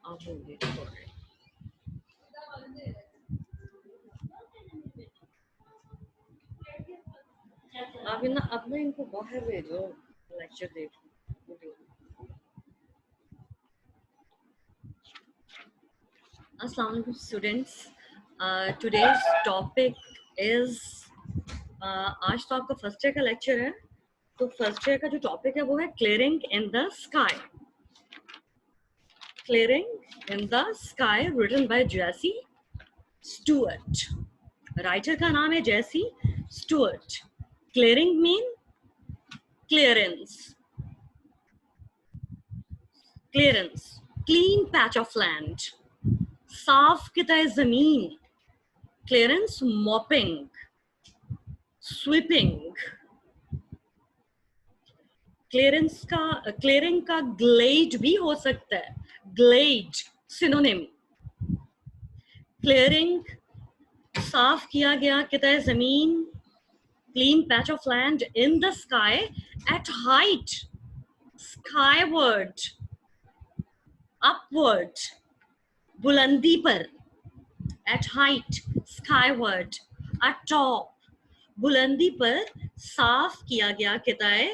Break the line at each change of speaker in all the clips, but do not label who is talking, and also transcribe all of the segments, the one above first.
आप अपना इनको बाहर भेजो लेक्चर देख। Assalamualaikum students. Today's topic is आज तो आपका फर्स्ट ईयर का लेक्चर है। तो फर्स्ट ईयर का जो टॉपिक है वो है clearing in the sky. Clearing in the sky written by J C Stuart. Writer का नाम है J C Stuart. Clearing mean clearance, clearance, clean patch of land, साफ किताए जमीन, क्लियरेंस, मॉपिंग, स्वीपिंग। क्लियरिंग का ग्लेड भी हो सकता है, ग्लेड सिनोनिम। क्लियरिंग, साफ किया गया किताए जमीन, clean patch of land in the sky at height, skyward, upward, बुलंदी पर, एट हाइट, स्काईवर्ड, अटॉप, बुलंदी पर साफ किया गया किताए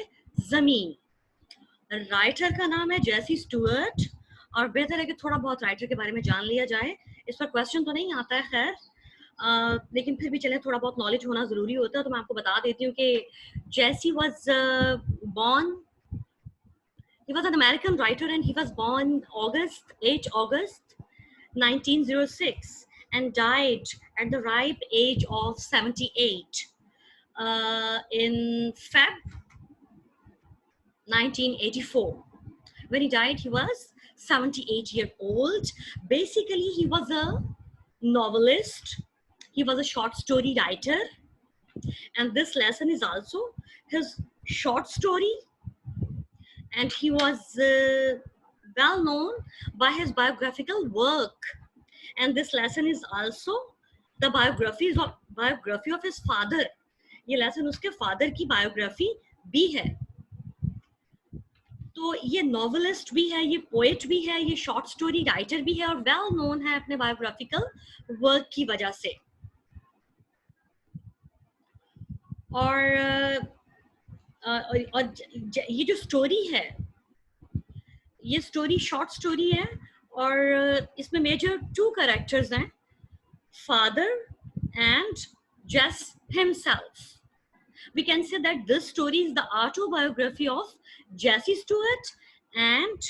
जमीन। राइटर का नाम है जेसी स्टुअर्ट और बेहतर है कि थोड़ा बहुत राइटर के बारे में जान लिया जाए। इस पर क्वेश्चन तो नहीं आता है खैर, लेकिन फिर भी चले थोड़ा बहुत नॉलेज होना जरूरी होता है। तो मैं आपको बता देती हूँ कि जेसी was born, he was an American writer and he was born 8 August 1906 and died at the ripe age of 78 in Feb 1984. When he died, he was 78 years old. Basically, he was a novelist. He was a short story writer. And this lesson is also his short story. And he was well known by his biographical work. And this lesson is also the biography of his father. ये lesson उसके father की biography भी है। तो ये novelist भी है, ये पोएट भी है, ये शॉर्ट स्टोरी राइटर भी है और वेल नोन है अपने बायोग्राफिकल वर्क की वजह से। और ये जो स्टोरी है, ये स्टोरी शॉर्ट स्टोरी है और इसमें मेजर 2 कैरेक्टर्स हैं, फादर एंड जेस himself. We can say that this story is the autobiography of Jesse Stewart and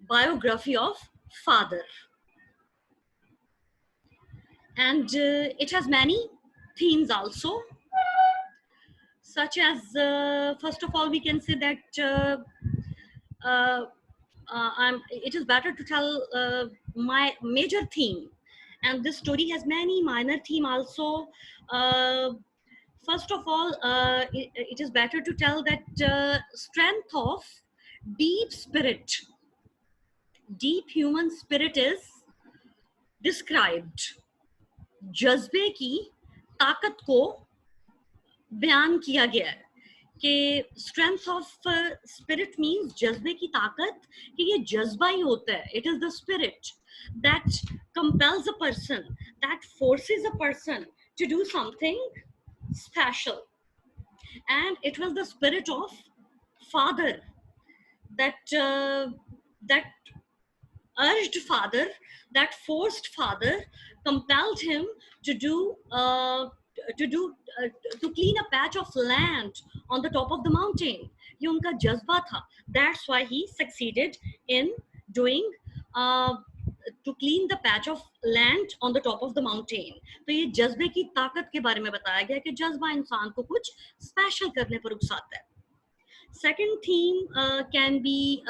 biography of father. And it has many themes also, such as first of all we can say that it is better to tell my major theme, and this story has many minor theme also. First of all, it is better to tell that strength of deep spirit, deep human spirit is described. जज्बे की ताकत को बयान किया गया है कि strength of spirit means जज्बे की ताकत, कि ये जज्बा ही होता है. It is the spirit that compels a person, that forces a person to do something special. And it was the spirit of father that urged father, that forced father, compelled him to clean a patch of land on the top of the mountain. ये उनका जज्बा था. That's why he succeeded in doing to clean the patch of land on the top of the mountain. तो ये जज्बे की ताकत के बारे में बताया गया कि जज्बा इंसान को कुछ स्पेशल करने पर उकसाता है. Second theme can be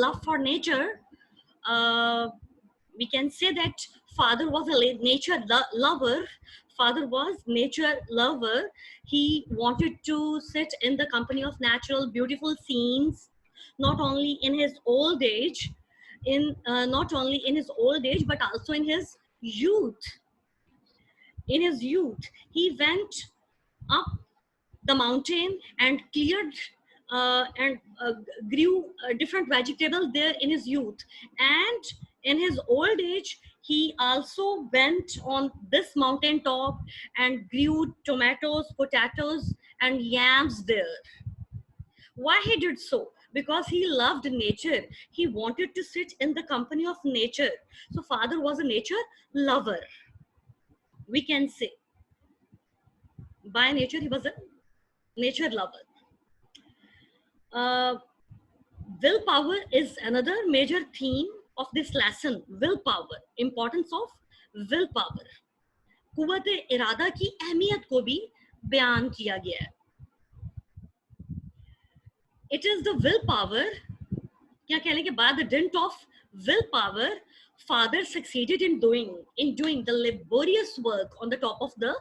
love for nature. We can say that father was a nature lover. Father was nature lover. He wanted to sit in the company of natural, beautiful scenes, not only in his old age, but also in his youth. In his youth, he went up the mountain and cleared and grew different vegetables there in his youth. And in his old age, he also went on this mountain top and grew tomatoes, potatoes, and yams there. Why he did so? Because he loved nature. He wanted to sit in the company of nature. So father was a nature lover, we can say. By nature, he was a nature lover. Uh, Willpower is another major theme of this lesson. Willpower, importance of willpower. कुव्वत इरादा की अहमियत को भी बयान किया गया है. It is the willpower, क्या कह लें कि by the dint of willpower, father succeeded in doing the laborious work on the top of the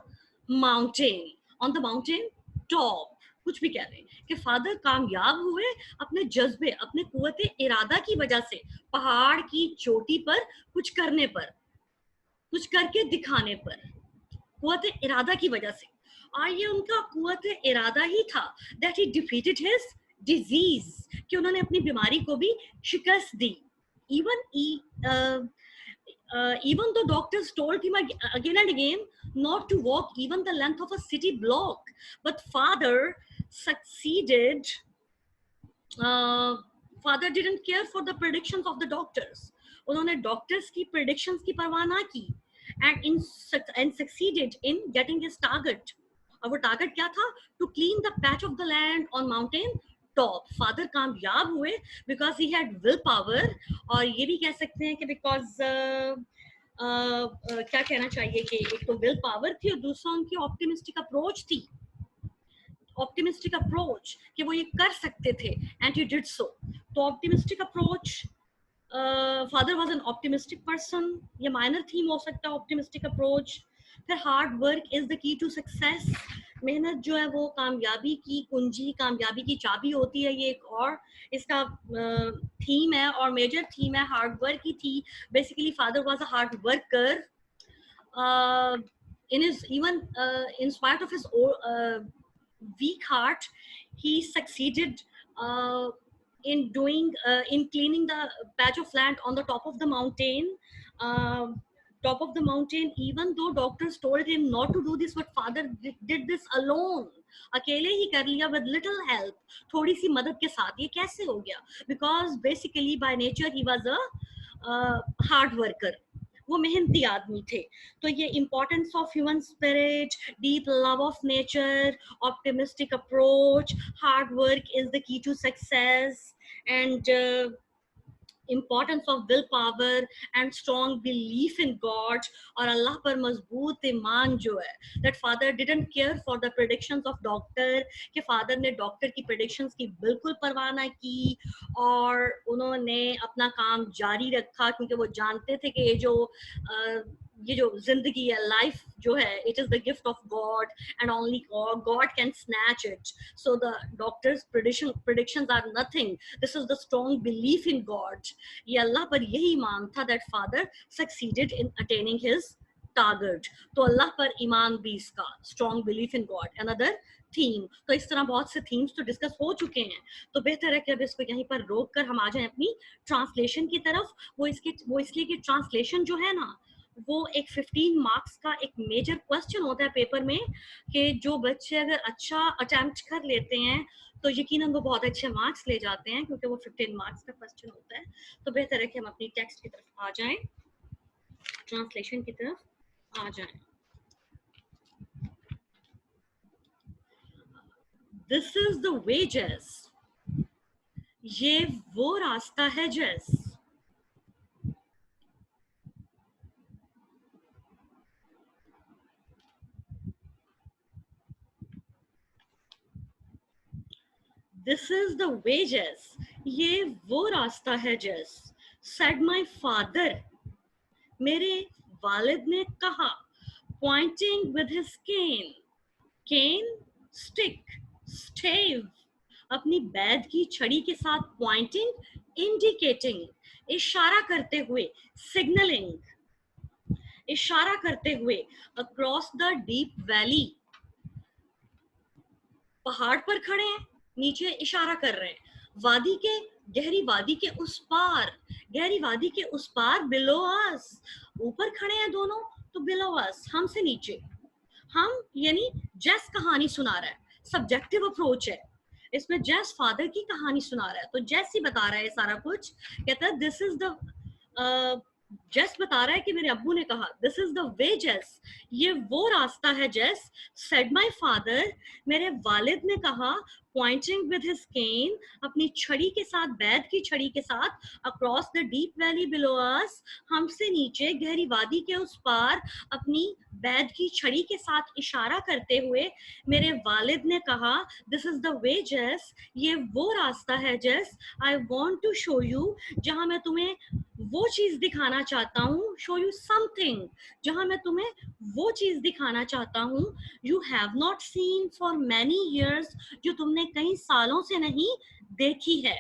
mountain, on the mountain top. कुछ भी कह रहे हैं कि फादर कामयाब हुए अपने जज्बे, अपने कुव्वत इरादा की वजह से पहाड़ की चोटी पर कुछ करने पर, कुछ करके दिखाने पर, कुव्वत इरादा की वजह से. और ये उनका कुव्वत इरादा ही था that he defeated his disease, कि उन्होंने अपनी बीमारी को भी शिकस्त दी. Even though doctors told him again and again not to walk even the length of a city block, but father succeeded. Father didn't care for the predictions of the doctors. उन्होंने doctors की predictions की परवाह ना की, and succeeded in getting his target. और वो target क्या था? To clean the patch of the land on mountain top. Father कामयाब हुए because he had willpower. और ये भी कह सकते हैं कि because क्या कहना चाहिए कि एक तो विल पावर थी और दूसरा उनकी ऑप्टिमिस्टिक अप्रोच थी. ऑप्टिमिस्टिक अप्रोच कि वो ये कर सकते थे, एंड ही डिड सो. तो optimistic approach, father was an optimistic person, ये माइनर थीम हो सकता है ऑप्टिमिस्टिक अप्रोच. फिर hard work is the key to success. मेहनत जो है वो कामयाबी की कुंजी, कामयाबी की चाबी होती है. ये एक और इसका थीम है और मेजर थीम है, हार्ड वर्क की थी. Basically father was a hard worker. In his even in spite of his weak heart, he succeeded in cleaning the patch of land on the top of the mountain. Top of the mountain, even though doctors told him not to do this, but father did this alone. अकेले ही कर लिया with little help, थोड़ी सी मदद के साथ. ये कैसे हो गया? Because basically by nature he was a hard worker. वो मेहनती आदमी थे. तो ये importance of human spirit, deep love of nature, optimistic approach, hard work is the key to success, and importance of willpower and strong belief in God और अल्लाह पर मजबूत ईमान जो है. that father didn't care for the predictions of doctor, कि father ने doctor की predictions की बिल्कुल परवाह ना की और उन्होंने अपना काम जारी रखा, क्योंकि वो जानते थे कि ये जो जिंदगी है, लाइफ जो है, it is the gift of God and only God can snatch it. So the doctors predictions are nothing. This is the strong belief in God. ये अल्लाह पर यही ईमान था that father succeeded in attaining his target. तो अल्लाह पर ईमान भी इसका strong belief in God, another theme. तो इस तरह बहुत से थीम्स तो डिस्कस हो चुके हैं. तो बेहतर है कि अब इसको यहीं पर रोक कर हम आ जाएं अपनी ट्रांसलेशन की तरफ. वो इसलिए कि ट्रांसलेशन जो है ना, वो एक 15 मार्क्स का एक मेजर क्वेश्चन होता है पेपर में, कि जो बच्चे अगर अच्छा अटेम्प्ट कर लेते हैं तो यकीनन वो बहुत अच्छे मार्क्स ले जाते हैं, क्योंकि वो 15 मार्क्स का क्वेश्चन होता है. तो बेहतर है कि हम अपनी टेक्स्ट की तरफ आ जाएं, ट्रांसलेशन की तरफ आ जाएं. दिस इज द वे जैस, ये वो रास्ता है जैस. This is the way Jess, ये वो रास्ता है Jess. Said my father, मेरे वालिद ने कहा, pointing with his cane. Cane, stick, stave. अपनी बैद की छड़ी के साथ pointing, indicating, इशारा करते हुए, signaling, इशारा करते हुए, across the deep valley. पहाड़ पर खड़े हैं, नीचे इशारा कर रहे हैं, वादी के, गहरी वादी के उस पार, गहरी वादी के उस पार, बिलो अस, ऊपर खड़े हैं दोनों तो बिलो अस, हमसे नीचे। हम यानी जेस कहानी सुना रहा है, सब्जेक्टिव अप्रोच है इसमें, जेस फादर की कहानी सुना रहा है, तो जेस ही बता रहा है सारा कुछ। कहता है दिस इज द, जेस बता रहा है कि मेरे अब्बू ने कहा, दिस इज द वे जेस, ये वो रास्ता है जेस, सेड माई फादर, मेरे वालिद ने कहा, पॉइंटिंग विद हिज केन, अपनी छड़ी के साथ, बैद की छड़ी के साथ, across the deep valley below us, हमसे नीचे गहरी वादी के उस पार, अपनी बैद की छड़ी के साथ इशारा करते हुए मेरे वालिद ने कहा, दिस इज द वे जेस, ये वो रास्ता है जेस, I want to show you, जहां मैं तुम्हें वो चीज दिखाना चाहता हूँ, शो यू समथिंग, जहां मैं तुम्हें वो चीज दिखाना चाहता हूँ, you have not seen for many years, जो तुमने कई सालों से नहीं देखी है,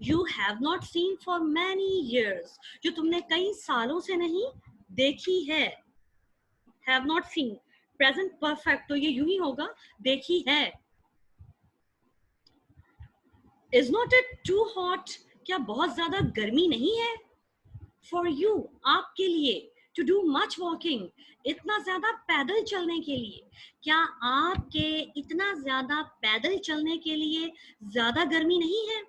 you have not seen for many years, जो तुमने कई सालों से नहीं देखी है, have not seen, present perfect, तो ये यूं ही होगा, देखी है। Is not it too hot, क्या बहुत ज्यादा गर्मी नहीं है, फॉर यू, आपके लिए, टू डू मच वॉकिंग, इतना ज्यादा पैदल चलने के लिए, क्या आपके इतना ज्यादा पैदल चलने के लिए ज्यादा गर्मी नहीं है।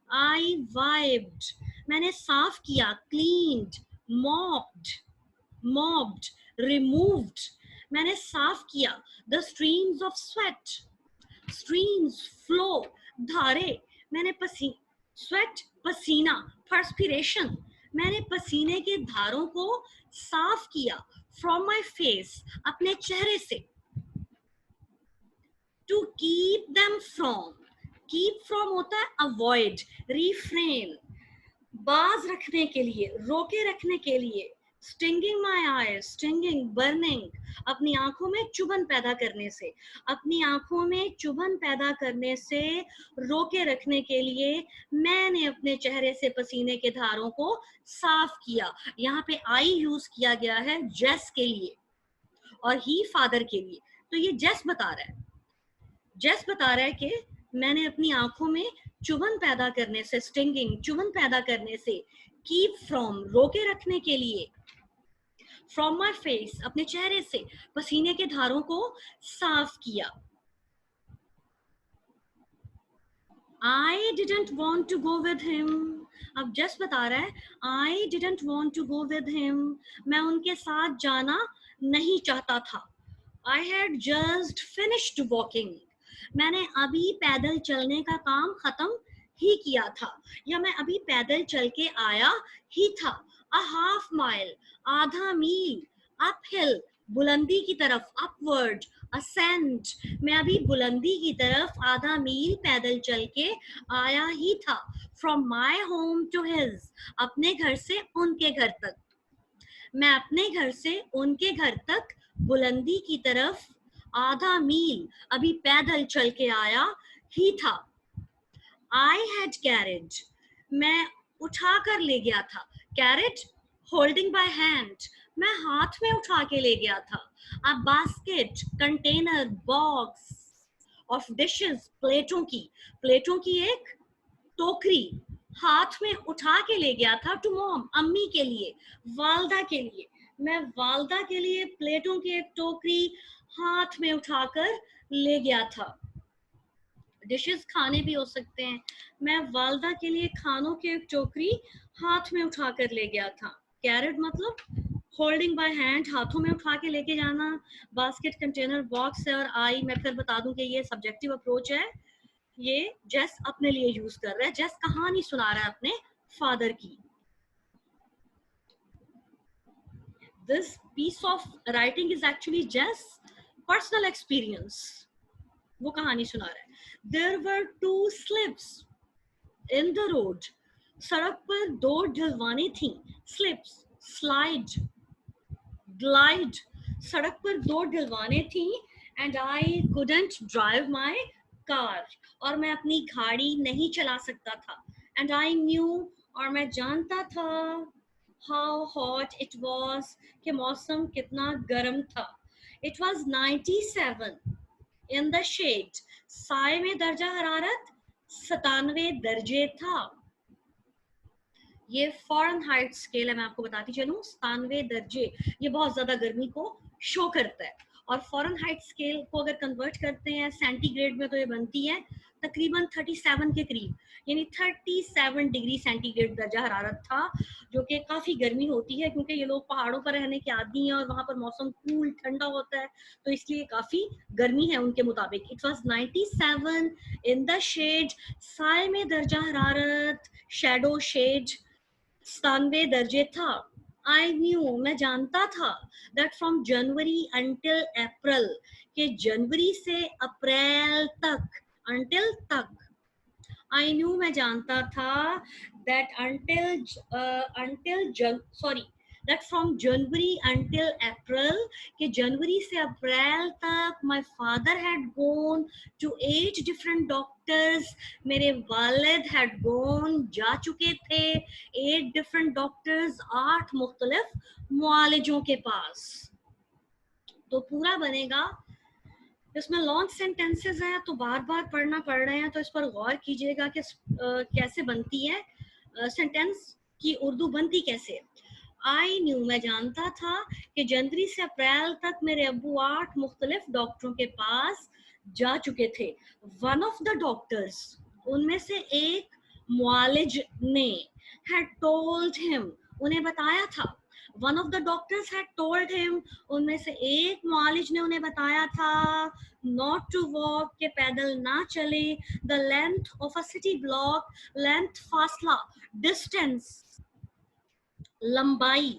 आई वाइप्ड, मैंने साफ किया, क्लीन्ड, मॉप्ड, मॉप्ड, रिमूव्ड, मैंने साफ किया, the streams of sweat, streams, flow, धारे, मैंने स्वेट, पसीना, पर्सपिरेशन, मैंने पसीने के धारों को साफ किया, फ्रॉम माई फेस, अपने चेहरे से, to keep them from, keep from होता है अवॉइड, रिफ्रेन, बाज रखने के लिए, रोके रखने के लिए, stinging my eyes, stinging, burning, अपनी आंखों में चुभन पैदा करने से, अपनी आंखों में चुभन पैदा करने से रोके रखने के लिए मैंने अपने चेहरे से पसीने के धारों को साफ किया। यहाँ पे आई यूज किया गया है जेस के लिए और ही फादर के लिए, तो ये जेस बता रहा है, जेस बता रहा है कि मैंने अपनी आंखों में चुभन पैदा करने से, स्टिंगिंग, चुभन पैदा करने से, कीप फ्रॉम, रोके रखने के लिए, फ्रॉम माई फेस, अपने चेहरे से पसीने के धारों को साफ किया। I didn't want to go with him, अब जस्ट बता रहा है I didn't want to go with him, मैं उनके साथ जाना नहीं चाहता था, I had just finished walking, मैंने अभी पैदल चलने का काम खत्म ही किया था, या मैं अभी पैदल चल के आया ही था, a half mile, आधा मील, uphill, बुलंदी की तरफ, upward, ascent, मैं अभी बुलंदी की तरफ आधा मील पैदल चल के आया ही था, from my home to his, अपने घर से उनके घर तक, मैं अपने घर से उनके घर तक बुलंदी की तरफ आधा मील अभी पैदल चल के आया ही था। I had carried, मैं उठा कर ले गया था, carried, holding by hand, मैं हाथ में उठा के ले गया था, a basket, container, box of dishes, प्लेटों की एक टोकरी हाथ में उठा के ले गया था, to mom, अम्मी के लिए, वालदा के लिए, मैं वालदा के लिए प्लेटों की एक टोकरी हाथ में उठाकर ले गया था। डिशेस खाने भी हो सकते हैं, मैं वालदा के लिए खानों की एक टोकरी हाथ में उठाकर ले गया था। कैरेट मतलब होल्डिंग बाय हैंड, हाथों में उठा के लेके जाना, बास्केट, कंटेनर, बॉक्स है, और आई मैं फिर बता दूं कि ये सब्जेक्टिव अप्रोच है, ये जेस अपने लिए यूज कर रहा है, जेस कहानी सुना रहा है अपने फादर की। This piece of writing is actually just personal experience, वो कहानी सुना रहा है। There were two slips in the road, सड़क पर दो ढलवाने थी, slips, slide, glide, सड़क पर दो ढलवाने थी, and I couldn't drive my car, और मैं अपनी गाड़ी नहीं चला सकता था, and I knew, और मैं जानता था, how hot it was, कि मौसम कितना गर्म था, it was 97, in the shade, साय में दर्जा हरारत 97 दर्जे था। ये फ़ारेनहाइट स्केल है, मैं आपको बताती चलूं, 97 दर्जे, ये बहुत ज्यादा गर्मी को शो करता है। और फ़ारेनहाइट स्केल को अगर कन्वर्ट करते हैं सेंटीग्रेड में तो ये बनती है तकरीबन 37 के करीब, यानी 37 डिग्री सेंटीग्रेड दर्जा हरारत था, जो कि काफ़ी गर्मी होती है क्योंकि ये लोग पहाड़ों पर रहने के आदी हैं और वहाँ पर मौसम कूल ठंडा होता है, तो इसलिए काफ़ी गर्मी है उनके मुताबिक। It was 97 in the shade, साय में दर्जा हरारत, शेडो शेड 97 दर्जे था। आई न्यू, मैं जानता था, that from January until April, के जनवरी से अप्रैल तक, अंटिल तक, आई न्यू मैं जानता था, that until sorry, that from January until April, के जनवरी से अप्रैल तक, my father had gone to 8 different doctors, मेरे वालिद हैड गोन, जा चुके थे 8 डिफरेंट डॉक्टर्स, 8 मुख्तलिफ मुआलिजों के पास। तो पूरा बनेगा, इसमें लॉन्ग सेंटेंसेस हैं तो बार बार पढ़ना पड़ रहे हैं, तो इस पर गौर कीजिएगा कि कैसे बनती है सेंटेंस की उर्दू बनती कैसे। आई न्यू, मैं जानता था कि जनवरी से अप्रैल तक मेरे अब्बू 8 मुख्तलिफ डॉक्टरों के पास जा चुके थे। वन ऑफ द डॉक्टर्स, उनमें से एक मुआलिज ने, had told him, उन्हें बताया था। One of the doctors had told him, उनमें से एक मुआलिज ने उन्हें बताया था, not to walk, के पैदल ना चले, the length of a city block, length फासला, distance लंबाई,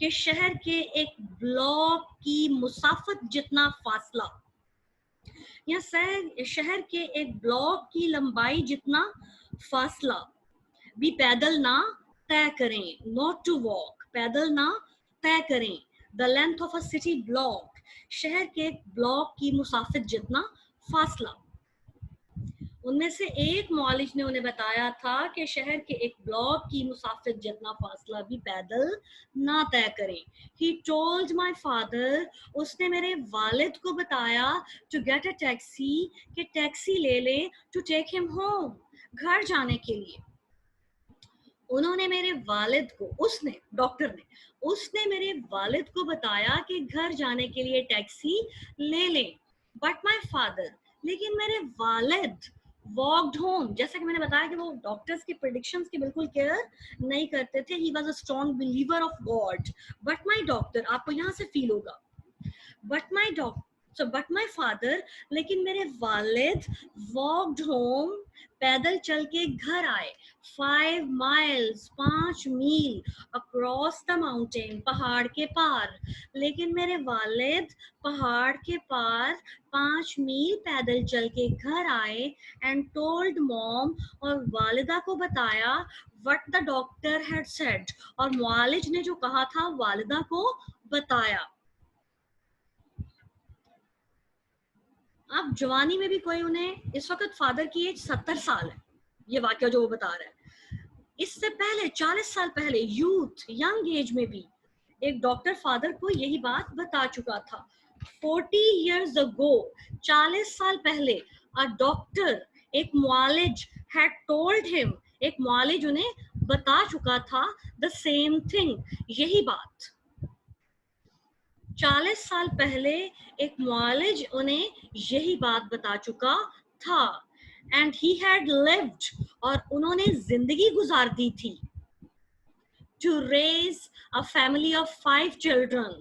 के शहर के एक ब्लॉक की मुसाफत जितना फासला, या शहर के एक ब्लॉक की लंबाई जितना फासला भी पैदल ना तय करें, नॉट टू वॉक, पैदल ना तय करें, the length of a city block, शहर के ब्लॉक की मुसाफिर जितना फासला। उनमें से एक मौलिज ने उन्हें बताया था कि शहर के एक ब्लॉक की मुसाफिर जितना फासला भी पैदल ना तय करें। He told my father, उसने मेरे वालिद को बताया, to get a taxi, कि टैक्सी ले लें, to take him home, घर जाने के लिए। उन्होंने मेरे वालिद को, उसने, डॉक्टर ने, उसने मेरे वालिद को बताया कि घर जाने के लिए टैक्सी ले लें। बट माई फादर, लेकिन मेरे वालिद वॉकड होम, जैसा कि मैंने बताया कि वो डॉक्टर्स की प्रेडिक्शंस की बिल्कुल केयर नहीं करते थे। He was a strong believer of God. But my doctor, आपको यहाँ से फील होगा, but my doctor, but my father, लेकिन मेरे वालिद वॉकड होम, पैदल चल के घर आए, 5 miles, 5 मील, अक्रॉस द माउंटेन, पहाड़ के पार, लेकिन मेरे वालिद पहाड़ के पार 5 मील पैदल चल के घर आए, एंड टोल्ड मॉम, और वालिदा को बताया, what the doctor had said, और मुआलिज ने जो कहा था वालिदा को बताया। अब जवानी में भी कोई उन्हें, इस वक्त फादर की एज 70 साल है, ये वाक्य जो वो बता रहा है। इससे पहले 40 साल पहले यूथ, यंग एज में भी एक डॉक्टर फादर को यही बात बता चुका था। 40 years ago, 40 साल पहले, अ डॉक्टर, एक मुआलिज, हैड टोल्ड हिम, एक मुआलिज उन्हें बता चुका था, द सेम थिंग, यही बात। 40 साल पहले एक मुआलिज उन्हें यही बात बता चुका था। एंड ही हैड लिव्ड, और उन्होंने जिंदगी गुजार दी थी, to raise a family of 5 children,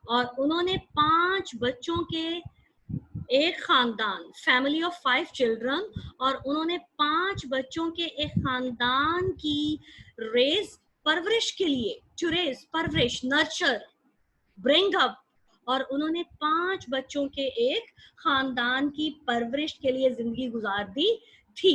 और उन्होंने 5 बच्चों के एक खानदान, फैमिली ऑफ 5 चिल्ड्रन, और उन्होंने 5 बच्चों के एक खानदान की रेज, परवरिश के लिए, टू रेज, परवरिश, नर्चर, ब्रिंग अप, और उन्होंने 5 बच्चों के एक खानदान की परवरिश के लिए जिंदगी गुजार दी थी।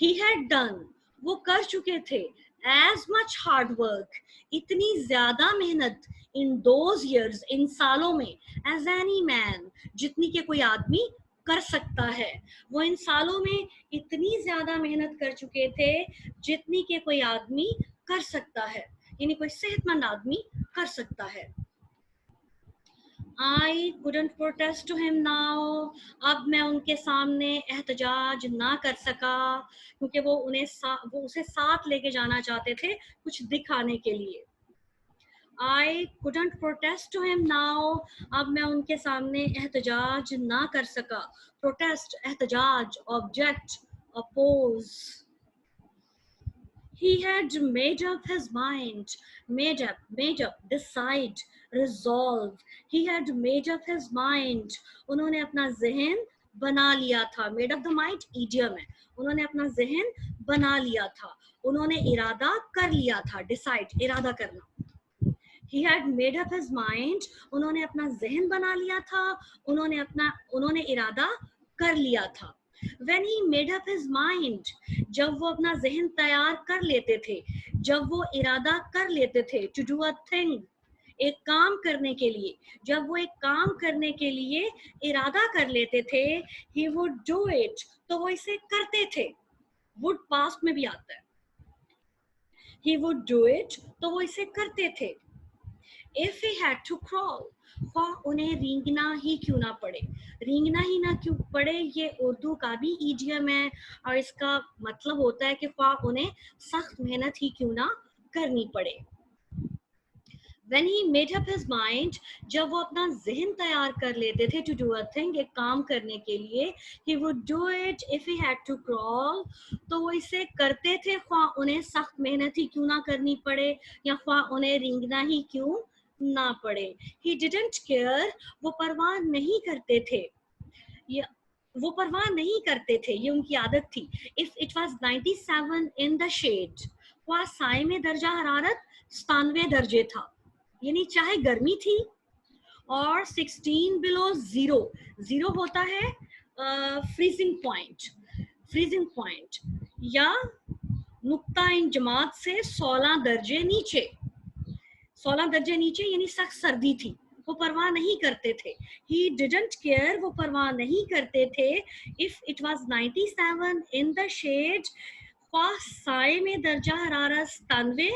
He had done, वो कर चुके थे, as much hard work, इतनी ज्यादा मेहनत, in those years, इन सालों में, as any man, जितनी के कोई आदमी कर सकता है। वो इन सालों में इतनी ज्यादा मेहनत कर चुके थे जितनी के कोई आदमी कर सकता है, यानी कोई सेहतमंद आदमी कर सकता है। I couldn't protest to him now. अब मैं उनके सामने एहतजाज ना कर सका क्योंकि वो उसे साथ लेके जाना चाहते थे कुछ दिखाने के लिए. I couldn't protest to him now. अब मैं उनके सामने एहतजाज ना कर सका. Protest, एहतजाज, object, oppose. He had made up his mind. Made up, decide, resolve. He had made up his mind. उन्होंने अपना ज़हन बना लिया था. Made up the mind idiom है. उन्होंने अपना ज़हन बना लिया था. उन्होंने इरादा कर लिया था. Decide, इरादा करना. He had made up his mind. उन्होंने अपना ज़हन बना लिया था. उन्होंने इरादा कर लिया था. When he made up his mind, जब वो अपना ज़हन तैयार कर लेते थे, जब वो इरादा कर लेते थे, to do a thing, एक काम करने के लिए, जब वो एक काम करने के लिए इरादा कर लेते थे, he would do it, तो वो इसे करते थे. would past में भी आता है. He would do it, तो वो इसे करते थे. If he had to crawl, उन्हें रेंगना ही क्यों ना पड़े. रेंगना ही ना क्यों पड़े ये उर्दू का भी इडियम है और इसका मतलब होता है कि उन्हें सख्त मेहनत ही क्यों ना करनी पड़े. When he made up his mind, जब वो अपना ज़हन तैयार कर लेते थे to do a thing, एक काम करने के लिए, he would do it if he had to crawl, तो वो इसे करते थे ख्वाह उन्हें सख्त मेहनत ही क्यों ना करनी पड़े या ख्वाह उन्हें रेंगना ही क्यों ना पड़े. He didn't care, वो परवाह नहीं करते थे. वो परवाह नहीं करते थे, ये उनकी आदत थी. If it was 97 in the shade, वहाँ साए में दर्जा हरारत 97 दर्जे था, यानी चाहे गर्मी थी. और 16 below zero, जीरो होता है फ्रीजिंग पॉइंट या नुक्ता इन जमात से 16 दर्जे नीचे. 16 दर्जे नीचे यानी सख्त सर्दी थी, वो परवाह नहीं करते थे. He didn't care, वो परवाह नहीं करते थे. If it was 97 in the shade, साए में दर्जा हरारत 97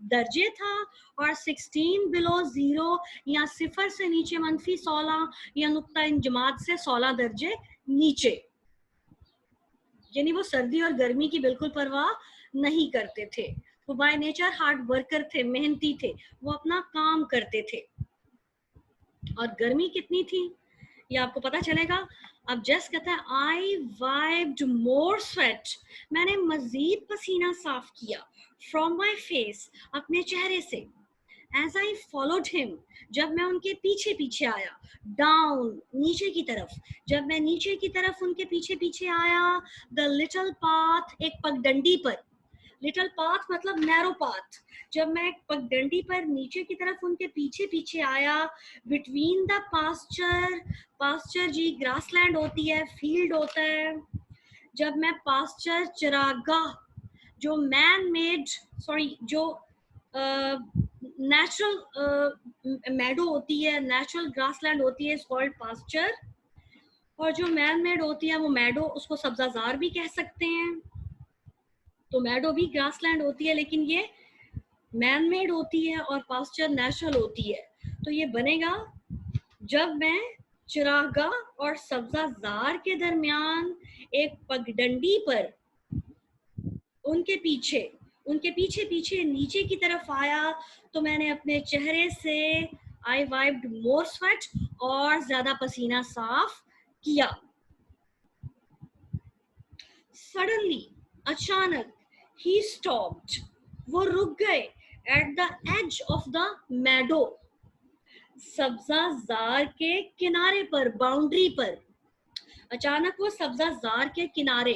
दर्जे था और 16 below zero या सिफर से नीचे -16 या नुक्ता इन जमात से 16 दर्जे नीचे, यानी वो सर्दी और गर्मी की बिल्कुल परवाह नहीं करते थे. वो बाय नेचर हार्ड वर्कर थे, मेहनती थे, वो अपना काम करते थे. और गर्मी कितनी थी ये आपको पता चलेगा. अब जस्ट कहता है आई वाइप्ड मोर स्वेट, मैंने मजीद पसीना साफ किया. फ्रॉम माई फेस, अपने चेहरे से. एज आई फॉलोड हिम, जब मैं उनके पीछे पीछे आया. डाउन, नीचे की तरफ, जब मैं नीचे की तरफ उनके पीछे पीछे आया. द लिटिल पाथ, एक पगडंडी पर. लिटिल पाथ मतलब नैरो पाथ. जब मैं पगडंडी पर नीचे की तरफ उनके पीछे पीछे आया. बिटवीन द पास्चर जी ग्रासलैंड होती है, फील्ड होता है. जब मैं पास्चर, चरागाह, जो मैन मेड, जो नेचुरल मैडो होती है, नेचुरल ग्रासलैंड होती है, इज कॉल्ड पास्चर. और जो मैन मेड होती है वो मैडो, उसको सब्जाजार भी कह सकते हैं. तो मैडो भी ग्रासलैंड होती है, लेकिन ये मैन मेड होती है और पास्चर नेचुरल होती है. तो ये बनेगा जब मैं चिरागाह और सब्जाजार के दरमियान एक पगडंडी पर उनके पीछे पीछे नीचे की तरफ आया, तो मैंने अपने चेहरे से आई वाइप्ड मोर स्वेट, और ज्यादा पसीना साफ किया. सडनली, अचानक. ही स्टॉप्ड, वो रुक गए. At the edge of the meadow, सब्जाजार के किनारे पर, बाउंड्री पर. अचानक वो सब्जाजार के किनारे,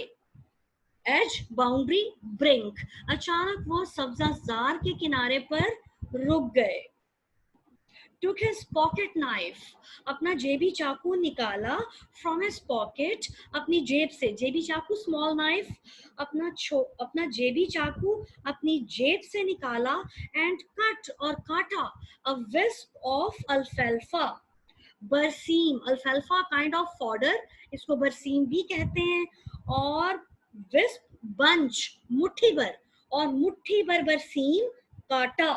एज, बाउंड्री, ब्रिंक. अचानक वो सब्जाजार के किनारे पर रुक गए. took his pocket knife, अपना जेबी चाकू निकाला. from his pocket, अपनी जेब से. जेबी चाकू स्मॉल नाइफ, अपना जेबी चाकू अपनी जेब से निकाला. and cut, और काटा. a wisp of alfalfa, बरसीम. अल्फाल्फा काइंड ऑफ फॉडर, इसको बरसीम भी कहते हैं. और विस्प, बंच, मुट्ठी भर, और मुट्ठी भर बरसीम काटा.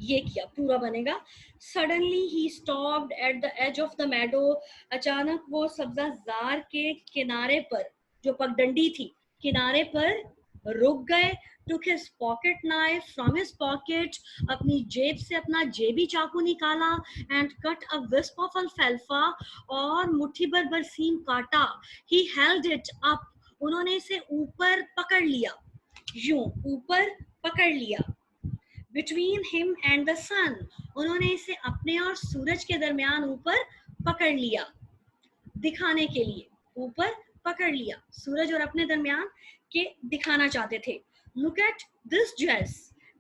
ये किया, पूरा बनेगा। सडनली ही stopped at the edge of the meadow, अचानक वो सब्जाजार के किनारे पर, जो पगडंडी थी, किनारे पर रुक गए। Took his pocket knife from his pocket, अपनी जेब से अपना जेबी चाकू निकाला। And cut a wisp of अल्फाल्फा, और मुट्ठी भर बरसीम काटा। ही हेल्ड इट अप, उन्होंने इसे ऊपर पकड़ लिया, यूं ऊपर पकड़ लिया। बिटवीन हिम एंड द सन, उन्होंने इसे अपने और सूरज के दरमियान ऊपर पकड़ लिया, दिखाने के लिए ऊपर पकड़ लिया, सूरज और अपने दरमियान के दिखाना चाहते थे। लुक एट दिस जेस,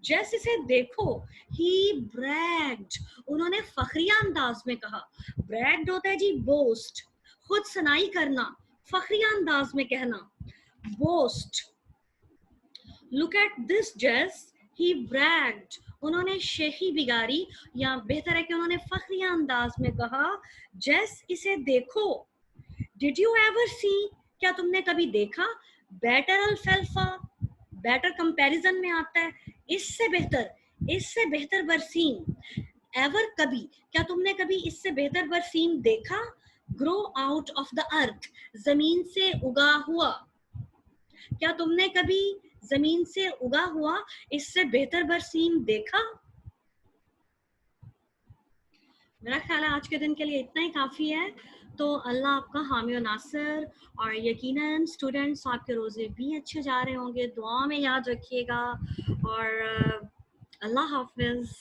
जेस इसे देखो। ही ब्रैग्ड, उन्होंने फखरिया अंदाज में कहा। ब्रैग्ड होता है जी बोस्ट, खुद सनाई करना, फखरिया अंदाज में कहना, बोस्ट। लुक एट दिस जेस, ही ब्रैग्ड, उन्होंने शेखी बिगाड़ी, या बेहतर है कि उन्होंने फखरिया अंदाज में कहा, जेस इसे देखो। डिड यू एवर सी, क्या तुमने कभी देखा, बेटर अल्फाल्फा, बेटर कंपैरिजन में आता है, इससे बेहतर बरसीम। एवर कभी, क्या तुमने कभी इससे बेहतर बरसीम देखा। Grow out of the earth, जमीन से उगा हुआ, क्या तुमने कभी जमीन से उगा हुआ इससे बेहतर बरसीम देखा। मेरा ख्याल है आज के दिन के लिए इतना ही काफ़ी है। तो अल्लाह आपका हामी और नासिर, और यकीनन स्टूडेंट्स आपके रोज़े भी अच्छे जा रहे होंगे, दुआ में याद रखिएगा, और अल्लाह हाफिज़।